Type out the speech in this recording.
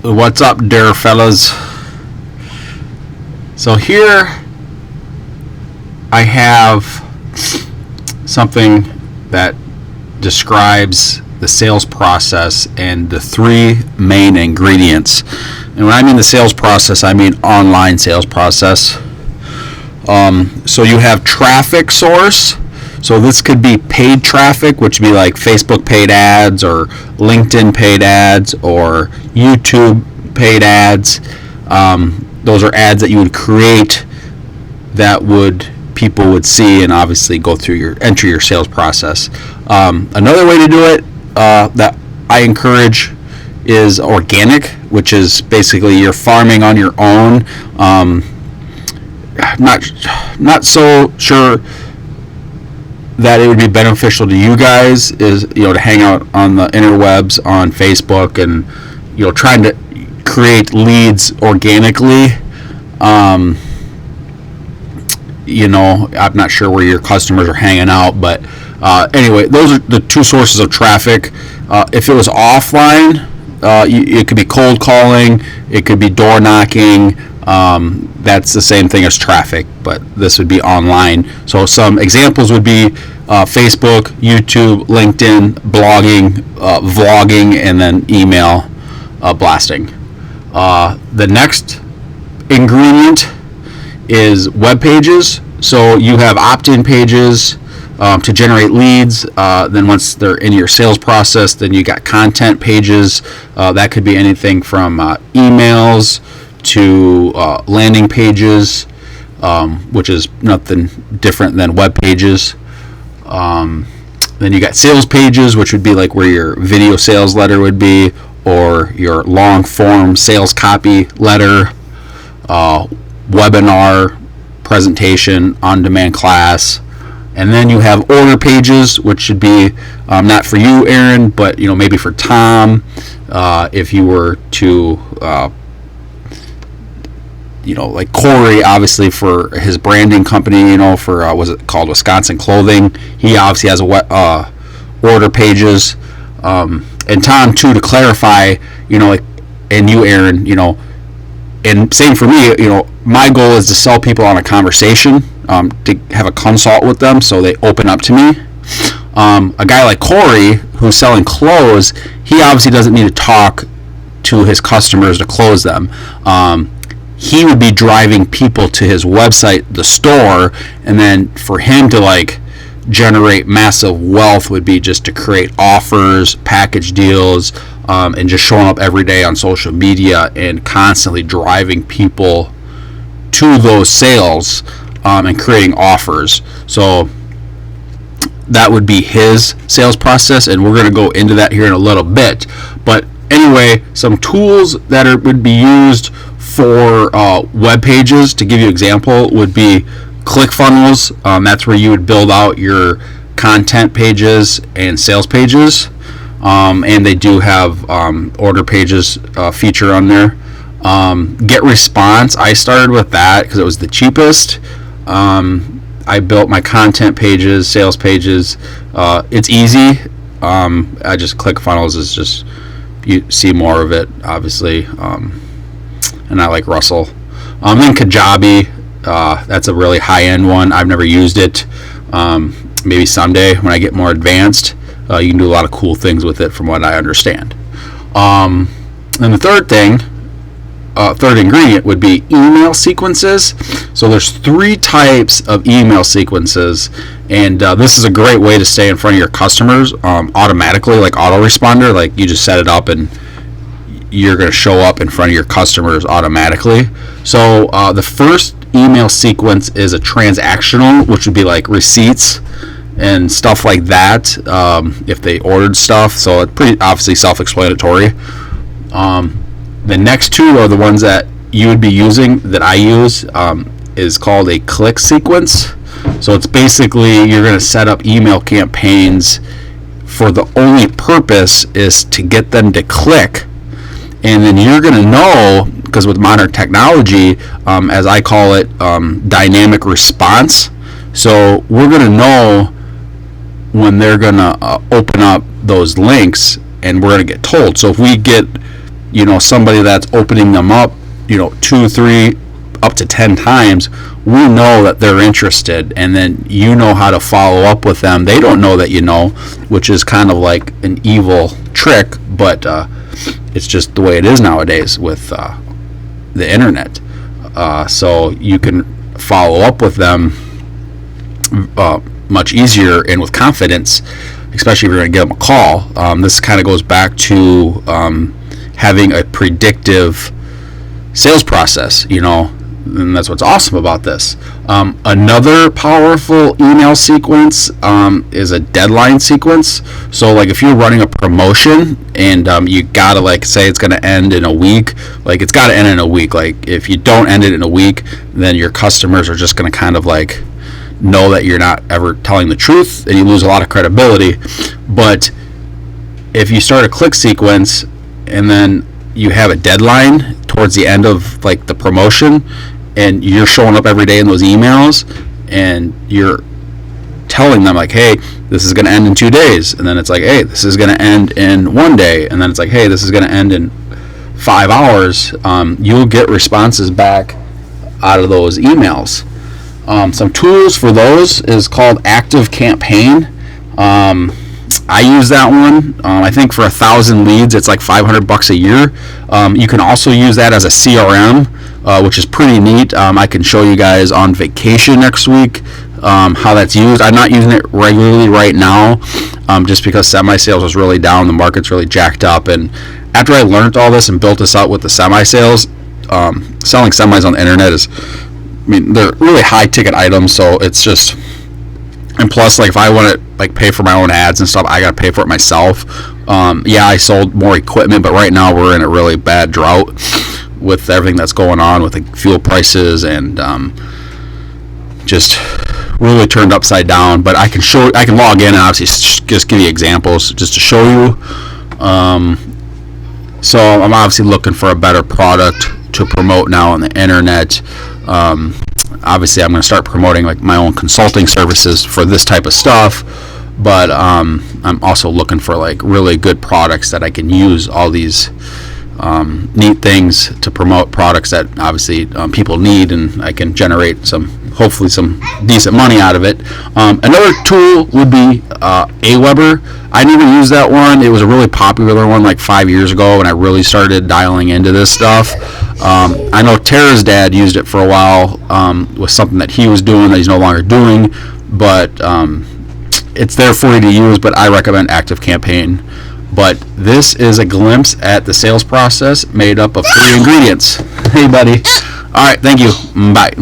What's up, there, fellas? So here I have something that describes the sales process and the three main ingredients. And when I mean the sales process, I mean online sales process. So you have traffic source. So this could be paid traffic, which would be like Facebook paid ads or LinkedIn paid ads or YouTube paid ads. Those are ads that you would create that people would see and obviously go through enter your sales process. Another way to do it that I encourage is organic, which is basically you're farming on your own. Not so sure that it would be beneficial to you guys is to hang out on the interwebs on Facebook and trying to create leads organically. I'm not sure where your customers are hanging out, but anyway, those are the two sources of traffic. If it was offline, it could be cold calling, it could be door knocking. That's the same thing as traffic, but this would be online. So some examples would be Facebook, YouTube, LinkedIn, blogging, vlogging, and then email blasting. The next ingredient is web pages. So you have opt-in pages to generate leads. Then once they're in your sales process, then you got content pages. That could be anything from emails to landing pages, which is nothing different than web pages. Then you got sales pages, which would be like where your video sales letter would be, or your long form sales copy letter, webinar, presentation, on-demand class. And then you have order pages, which should be not for you, Aaron, but maybe for Tom, if you were to like Corey, obviously for his branding company, for was it called Wisconsin Clothing? He obviously has order pages, and Tom too. To clarify, and you, Aaron, and same for me. My goal is to sell people on a conversation, to have a consult with them, so they open up to me. A guy like Corey, who's selling clothes, he obviously doesn't need to talk to his customers to close them. He would be driving people to his website, the store, and then for him to generate massive wealth would be just to create offers, package deals, and just showing up every day on social media and constantly driving people to those sales and creating offers. So that would be his sales process, and we're going to go into that here in a little bit. But anyway, some tools that would be used for web pages, to give you an example, would be ClickFunnels. That's where you would build out your content pages and sales pages, and they do have order pages feature on there. GetResponse, I started with that because it was the cheapest. I built my content pages, sales pages. It's easy. I just ClickFunnels is just, you see more of it, obviously. And I like Russell. Then Kajabi, that's a really high-end one. I've never used it. Maybe someday when I get more advanced, you can do a lot of cool things with it from what I understand. And the third ingredient would be email sequences. So there's 3 types of email sequences, and this is a great way to stay in front of your customers automatically, like autoresponder. Like you just set it up and you're going to show up in front of your customers automatically. So the first email sequence is a transactional, which would be like receipts and stuff like that, if they ordered stuff. So it's pretty obviously self-explanatory. The next 2 are the ones that you would be using, that I use, is called a click sequence. So it's basically you're going to set up email campaigns for the only purpose is to get them to click. And then you're going to know, because with modern technology, as I call it, dynamic response. So we're going to know when they're going to open up those links, and we're going to get told. So if we get somebody that's opening them up, 2, 3, up to 10 times, we know that they're interested, and then how to follow up with them. They don't know that which is kind of like an evil trick, but it's just the way it is nowadays with the internet. So you can follow up with them much easier and with confidence, especially if you're going to give them a call. This kind of goes back to having a predictive sales process, and that's what's awesome about this. Another powerful email sequence is a deadline sequence. So like if you're running a promotion and you gotta like say it's gonna end in a week, like it's gotta end in a week. Like if you don't end it in a week, then your customers are just gonna kind of like know that you're not ever telling the truth, and you lose a lot of credibility. But if you start a click sequence and then you have a deadline towards the end of like the promotion, and you're showing up every day in those emails, and you're telling them like, hey, this is going to end in 2 days, and then it's like, hey, this is going to end in 1 day, and then it's like, hey, this is going to end in 5 hours. You'll get responses back out of those emails. Some tools for those is called Active Campaign. I use that one. I think for 1,000 leads, it's like $500 a year. You can also use that as a CRM, which is pretty neat. I can show you guys on vacation next week how that's used. I'm not using it regularly right now, just because semi-sales was really down. The market's really jacked up. And after I learned all this and built this out with the semi-sales, selling semis on the internet they're really high ticket items, so it's just. And plus, like if I want to like pay for my own ads and stuff, I gotta pay for it myself. I sold more equipment, but right now we're in a really bad drought with everything that's going on with the fuel prices, and just really turned upside down. But I can log in and obviously just give you examples just to show you. So I'm obviously looking for a better product to promote now on the internet. Obviously I'm going to start promoting like my own consulting services for this type of stuff, but I'm also looking for like really good products that I can use all these neat things to promote products that obviously people need, and I can generate hopefully some decent money out of it. Another tool would be Aweber. I never used that one. It was a really popular one like 5 years ago when I really started dialing into this stuff. I know Tara's dad used it for a while with something that he was doing that he's no longer doing, but it's there for you to use, but I recommend Active Campaign. But this is a glimpse at the sales process made up of 3 ingredients. Hey, buddy. All right, thank you. Bye.